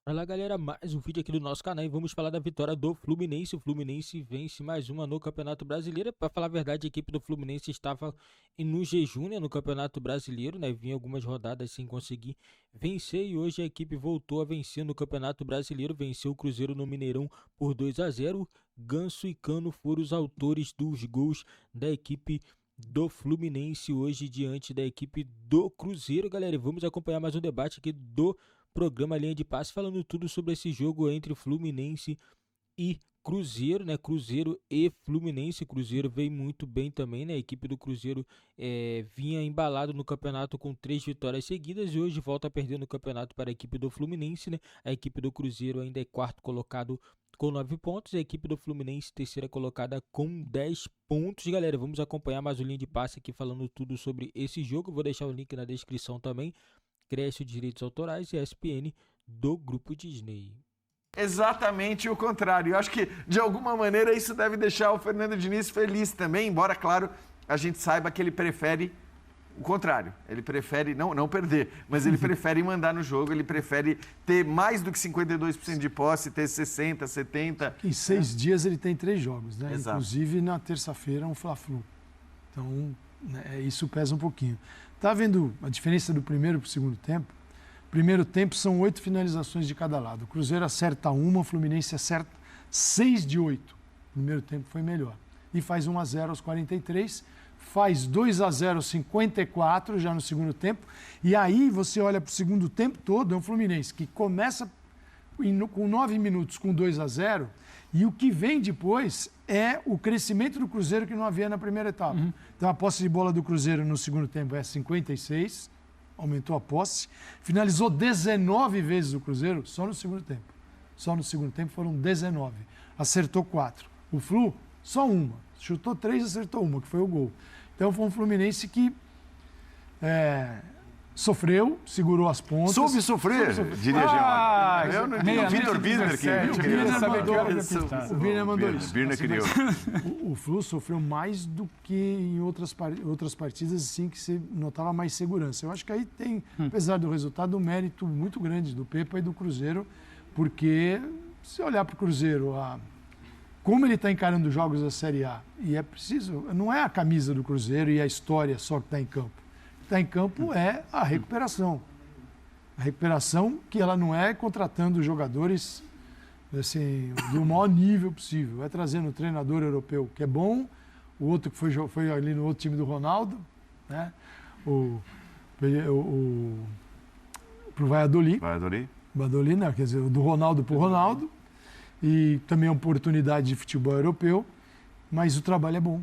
Fala galera, mais um vídeo aqui do nosso canal e vamos falar da vitória do Fluminense. O Fluminense vence mais uma no Campeonato Brasileiro. Para falar a verdade, a equipe do Fluminense estava no jejum, né, no Campeonato Brasileiro, né? Vinha algumas rodadas sem conseguir vencer e hoje a equipe voltou a vencer no Campeonato Brasileiro. Venceu o Cruzeiro no Mineirão por 2-0. Ganso e Cano foram os autores dos gols da equipe do Fluminense hoje diante da equipe do Cruzeiro, galera. E vamos acompanhar mais um debate aqui do programa Linha de Passe, falando tudo sobre esse jogo entre Fluminense e Cruzeiro, né? Cruzeiro e Fluminense. Cruzeiro veio muito bem também, né? A equipe do Cruzeiro vinha embalado no campeonato com 3 vitórias seguidas e hoje volta a perder no campeonato para a equipe do Fluminense, né? A equipe do Cruzeiro ainda é quarto colocado com 9 pontos, a equipe do Fluminense terceira colocada com 10 pontos. Galera, vamos acompanhar mais o Linha de Passe aqui falando tudo sobre esse jogo. Vou deixar o link na descrição também. Cresce direitos autorais e ESPN do Grupo Disney. Exatamente o contrário. Eu acho que, de alguma maneira, isso deve deixar o Fernando Diniz feliz também, embora, claro, a gente saiba que ele prefere o contrário. Ele prefere não perder, mas ele prefere mandar no jogo, ele prefere ter mais do que 52% de posse, ter 60%, 70%. Em 6 dias ele tem 3 jogos, né? Exato. Inclusive na terça-feira um Fla-Flu. Então, né, isso pesa um pouquinho. Tá vendo a diferença do primeiro para o segundo tempo? Primeiro tempo são 8 finalizações de cada lado. O Cruzeiro acerta uma, o Fluminense acerta 6 de 8. O primeiro tempo foi melhor. E faz 1-0 aos 43, faz 2-0 aos 54 já no segundo tempo. E aí você olha para o segundo tempo todo, é um Fluminense que começa com 9 minutos com 2-0 e o que vem depois é o crescimento do Cruzeiro que não havia na primeira etapa. Então a posse de bola do Cruzeiro no segundo tempo é 56, aumentou a posse. Finalizou 19 vezes o Cruzeiro só no segundo tempo. Só no segundo tempo foram 19. Acertou 4. O Flu, só uma. Chutou 3, acertou uma, que foi o gol. Então foi um Fluminense que sofreu, segurou as pontas. Soube sofrer, diria George. Eu não entendi. O Vitor Birner que O Birner mandou isso. O Birner criou. O Flu sofreu mais do que em outras partidas, assim, que se notava mais segurança. Eu acho que aí tem, apesar do resultado, um mérito muito grande do Pepa e do Cruzeiro, porque se olhar para o Cruzeiro, como ele está encarando os jogos da Série A, e é preciso, não é a camisa do Cruzeiro e a história só que está em campo. O que está em campo é a recuperação. A recuperação que ela não é contratando jogadores assim, do maior nível possível. É trazendo um treinador europeu que é bom, o outro que foi ali no outro time do Ronaldo, né? Pro Valladolid. Valladolid, não, quer dizer, do Ronaldo para o Ronaldo. E também é uma oportunidade de futebol europeu, mas o trabalho é bom.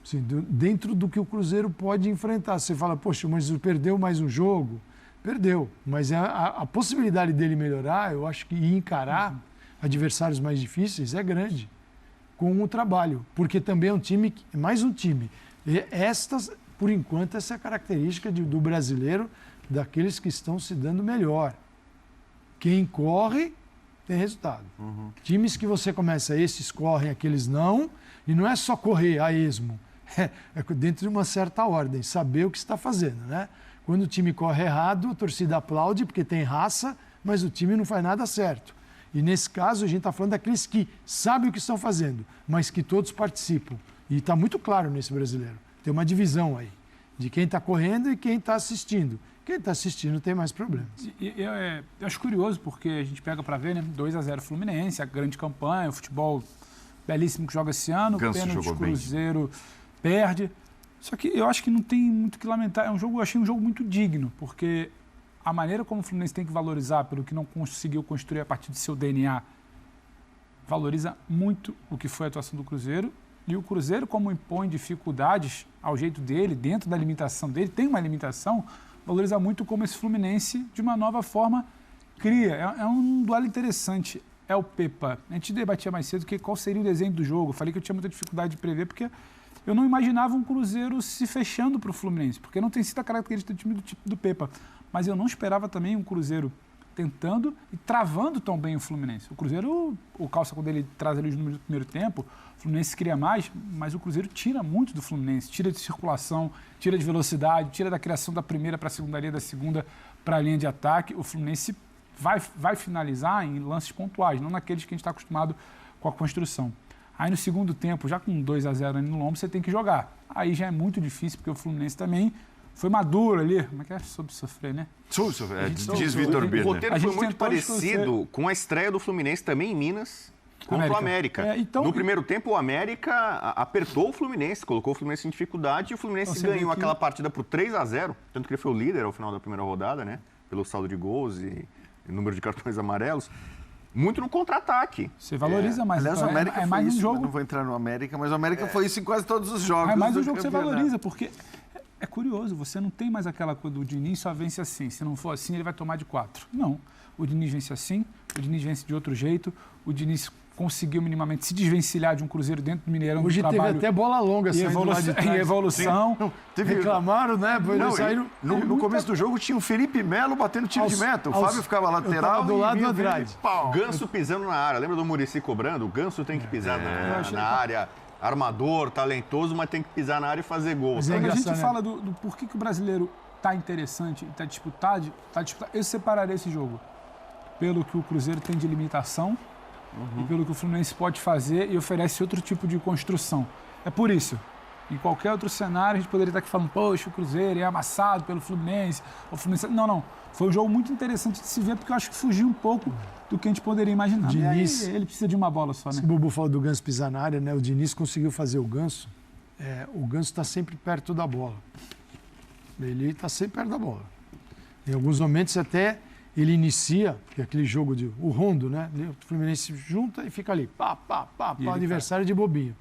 Assim, dentro do que o Cruzeiro pode enfrentar. Você fala, poxa, mas perdeu mais um jogo? Perdeu, mas a possibilidade dele melhorar, eu acho que encarar adversários mais difíceis é grande com o trabalho, porque também é um time, mais um time. E por enquanto, essa é a característica do brasileiro, daqueles que estão se dando melhor. Quem corre tem resultado. Times que você começa, esses correm, aqueles não, e não é só correr a esmo, é dentro de uma certa ordem, saber o que está fazendo, né? Quando o time corre errado, a torcida aplaude porque tem raça, mas o time não faz nada certo. E nesse caso, a gente está falando daqueles que sabem o que estão fazendo, mas que todos participam. E está muito claro nesse brasileiro. Tem uma divisão aí, de quem está correndo e quem está assistindo. Quem está assistindo tem mais problemas. Eu acho curioso, porque a gente pega para ver, né? 2-0 Fluminense, a grande campanha, o futebol belíssimo que joga esse ano, o pênalti Cruzeiro perde. Só que eu acho que não tem muito o que lamentar. Eu achei um jogo muito digno, porque a maneira como o Fluminense tem que valorizar pelo que não conseguiu construir a partir de seu DNA, valoriza muito o que foi a atuação do Cruzeiro. E o Cruzeiro, como impõe dificuldades ao jeito dele, dentro da limitação dele, tem uma limitação, valoriza muito como esse Fluminense, de uma nova forma, cria. É um duelo interessante. É o Pepa. A gente debatia mais cedo qual seria o desenho do jogo. Eu falei que eu tinha muita dificuldade de prever, porque eu não imaginava um Cruzeiro se fechando para o Fluminense, porque não tem sido a característica do time do tipo do Pepa. Mas eu não esperava também um Cruzeiro tentando e travando tão bem o Fluminense. O Cruzeiro, o Calça, quando ele traz ali os números do primeiro tempo, o Fluminense cria mais, mas o Cruzeiro tira muito do Fluminense, tira de circulação, tira de velocidade, tira da criação da primeira para a segunda linha, da segunda para a linha de ataque. O Fluminense vai finalizar em lances pontuais, não naqueles que a gente está acostumado com a construção. Aí no segundo tempo, já com 2-0 no lombo, você tem que jogar. Aí já é muito difícil, porque o Fluminense também foi maduro ali. Como é que é? Soube sofrer, né? Diz Vitor Birner. O roteiro foi muito parecido com a estreia do Fluminense também em Minas contra o América. No primeiro tempo, o América apertou o Fluminense, colocou o Fluminense em dificuldade e o Fluminense ganhou aquela partida por 3-0, tanto que ele foi o líder ao final da primeira rodada, né? Pelo saldo de gols e número de cartões amarelos. Muito no contra-ataque. Você valoriza mais. Aliás, então, o América é mais isso, um jogo. Não vou entrar no América, mas o América foi isso em quase todos os jogos. É mais um jogo que você valoriza, porque é curioso, você não tem mais aquela coisa do Diniz só vence assim. Se não for assim, ele vai tomar de 4. Não. O Diniz vence assim, o Diniz vence de outro jeito, o Diniz conseguiu minimamente se desvencilhar de um Cruzeiro dentro do Mineirão. Hoje teve até bola longa e evolução. Reclamaram, né? No começo do jogo tinha o Felipe Melo batendo tiro de meta. O Fábio ficava lateral do lado do Andrade. Ganso pisando na área. Lembra do Muricy cobrando? O Ganso tem que pisar na área. Armador, talentoso, mas tem que pisar na área e fazer gol. Quando a gente fala do porquê que o brasileiro está interessante, está disputado, eu separaria esse jogo pelo que o Cruzeiro tem de limitação e pelo que o Fluminense pode fazer e oferece outro tipo de construção. É por isso. Em qualquer outro cenário, a gente poderia estar aqui falando, poxa, o Cruzeiro é amassado pelo Fluminense. O Fluminense... Não. Foi um jogo muito interessante de se ver, porque eu acho que fugiu um pouco do que a gente poderia imaginar. Diniz, ele precisa de uma bola só, né? O Bubu falou do Ganso pisar na área, né? O Diniz conseguiu fazer o Ganso. O Ganso está sempre perto da bola. Ele está sempre perto da bola. Em alguns momentos até ele inicia, que é aquele jogo o rondo, né? O Fluminense junta e fica ali, pá, o adversário de bobinho.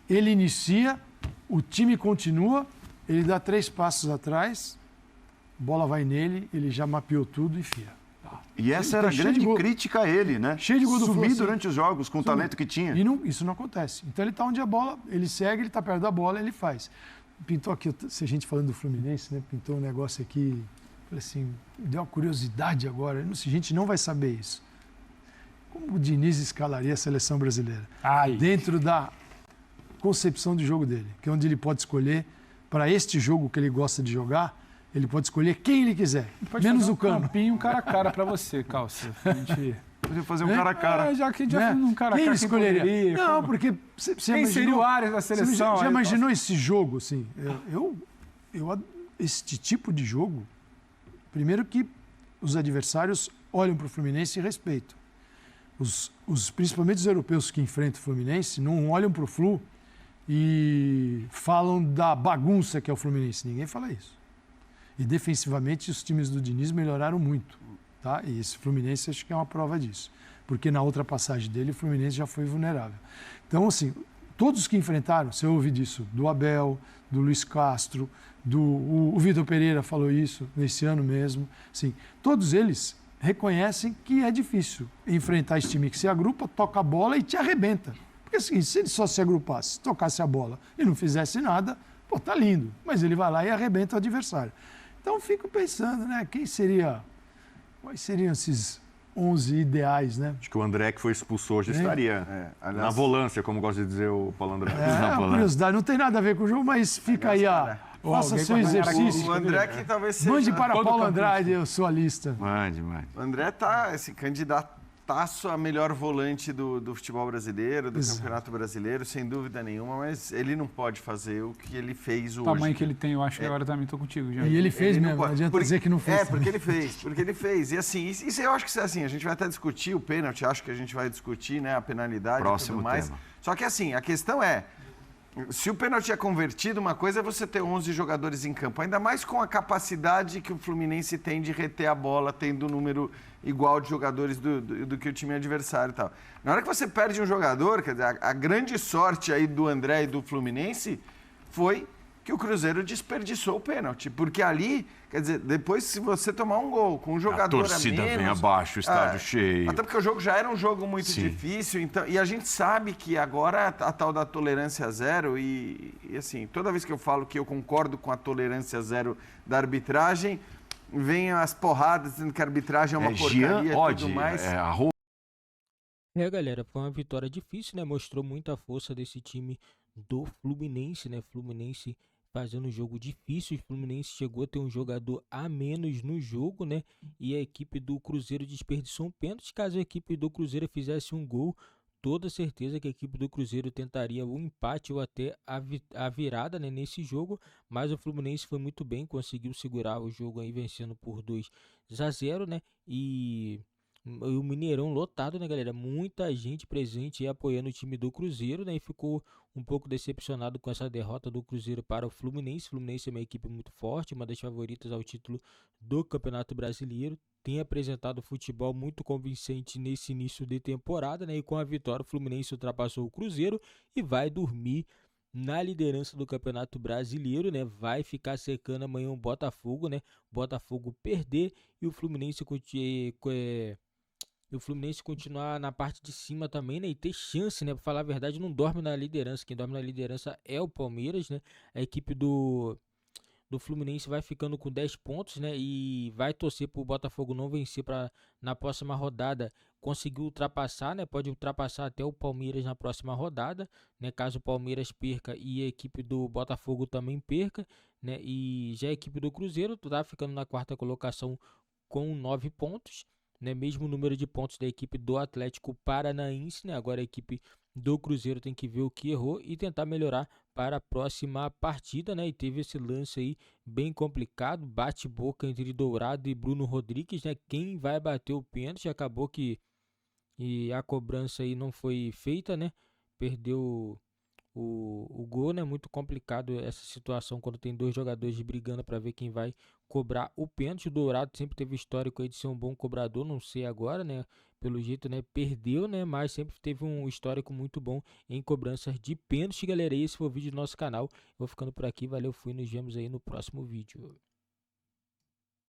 Ele inicia, o time continua, ele dá 3 passos atrás, a bola vai nele, ele já mapeou tudo e enfia. E essa era a grande crítica a ele, né? Cheio de gol do Sumir durante os jogos, com o talento que tinha. E isso não acontece. Então ele está onde a bola, ele segue, ele está perto da bola, ele faz. Pintou aqui, se a gente falando do Fluminense, né? Pintou um negócio aqui, falei assim, deu uma curiosidade agora, a gente não vai saber isso. Como o Diniz escalaria a seleção brasileira? Dentro da concepção de jogo dele, que é onde ele pode escolher, para este jogo que ele gosta de jogar, ele pode escolher quem ele quiser, menos o Cano. Campinho, um cara a cara para você, Calça. Podia fazer um cara a cara. Já que já um cara a cara, quem escolheria? Não, porque quem seria o Ares da seleção? Você já imaginou esse jogo, assim? Este tipo de jogo, primeiro que os adversários olham para o Fluminense e respeitam. Principalmente os europeus que enfrentam o Fluminense não olham para o Flu e falam da bagunça que é o Fluminense. Ninguém fala isso. E defensivamente os times do Diniz melhoraram muito. Tá? E esse Fluminense acho que é uma prova disso. Porque na outra passagem dele o Fluminense já foi vulnerável. Então, assim, todos que enfrentaram, você ouve disso, do Abel, do Luiz Castro, o Vitor Pereira falou isso nesse ano mesmo. Assim, todos eles reconhecem que é difícil enfrentar esse time que se agrupa, toca a bola e te arrebenta. Porque assim, se ele só se agrupasse, tocasse a bola e não fizesse nada, pô, tá lindo. Mas ele vai lá e arrebenta o adversário. Então, fico pensando, né? Quais seriam esses 11 ideais, né? Acho que o André, que foi expulso hoje, estaria na volância, como gosta de dizer o Paulo André. Curiosidade, não tem nada a ver com o jogo, mas fica aí, faça seu exercício. O André que talvez seja... Mande para Paulo Andrade a sua lista. Mande. O André tá esse candidataço a melhor volante do futebol brasileiro, do Campeonato Brasileiro, sem dúvida nenhuma, mas ele não pode fazer o que ele fez hoje. O tamanho que ele tem, eu acho que agora também estou contigo. Já. E ele fez mesmo, não adianta dizer que não fez. Porque ele fez. E assim, isso eu acho que assim, a gente vai até discutir o pênalti, acho que a gente vai discutir, né, a penalidade e tudo mais. Tema. Só que assim, a questão é, se o pênalti é convertido, uma coisa é você ter 11 jogadores em campo, ainda mais com a capacidade que o Fluminense tem de reter a bola, tendo um número igual de jogadores do que o time adversário e tal. Na hora que você perde um jogador, quer dizer, a grande sorte aí do André e do Fluminense foi que o Cruzeiro desperdiçou o pênalti, porque ali, quer dizer, depois se você tomar um gol com um jogador a torcida menos, vem abaixo, o estádio cheio. Até porque o jogo já era um jogo muito difícil, então, e a gente sabe que agora a tal da tolerância zero e assim, toda vez que eu falo que eu concordo com a tolerância zero da arbitragem, vem as porradas dizendo que a arbitragem é uma porcaria e tudo mais. Galera, foi uma vitória difícil, né? Mostrou muita força desse time do Fluminense, né? Fluminense fazendo um jogo difícil. O Fluminense chegou a ter um jogador a menos no jogo, né? E a equipe do Cruzeiro desperdiçou um pênalti. Caso a equipe do Cruzeiro fizesse um gol, toda certeza que a equipe do Cruzeiro tentaria o empate ou até a virada, né, nesse jogo, mas o Fluminense foi muito bem, conseguiu segurar o jogo aí, vencendo por 2-0, né? E o Mineirão lotado, né, galera? Muita gente presente e apoiando o time do Cruzeiro, né? E ficou um pouco decepcionado com essa derrota do Cruzeiro para o Fluminense. O Fluminense é uma equipe muito forte, uma das favoritas ao título do Campeonato Brasileiro. Tem apresentado futebol muito convincente nesse início de temporada, né? E com a vitória, o Fluminense ultrapassou o Cruzeiro e vai dormir na liderança do Campeonato Brasileiro, né? Vai ficar secando amanhã o Botafogo, né? Botafogo perder e o Fluminense continuar na parte de cima também, né? E ter chance, né? Pra falar a verdade, não dorme na liderança. Quem dorme na liderança é o Palmeiras, né? A equipe do Fluminense vai ficando com 10 pontos, né? E vai torcer pro Botafogo não vencer para na próxima rodada conseguir ultrapassar, né? Pode ultrapassar até o Palmeiras na próxima rodada, né? Caso o Palmeiras perca e a equipe do Botafogo também perca, né? E já a equipe do Cruzeiro tá ficando na quarta colocação com 9 pontos, né? Mesmo número de pontos da equipe do Atlético Paranaense, né? Agora a equipe do Cruzeiro tem que ver o que errou e tentar melhorar para a próxima partida, né? E teve esse lance aí bem complicado, bate-boca entre Dourado e Bruno Rodrigues, né? Quem vai bater o pênalti? Acabou que a cobrança aí não foi feita, né? Perdeu o gol, né? Muito complicado essa situação quando tem dois jogadores brigando para ver quem vai cobrar o pênalti. O Dourado sempre teve histórico aí de ser um bom cobrador, não sei agora, né? Pelo jeito, né? Perdeu, né? Mas sempre teve um histórico muito bom em cobranças de pênalti, galera. E esse foi o vídeo do nosso canal. Eu vou ficando por aqui, valeu, fui, nos vemos aí no próximo vídeo.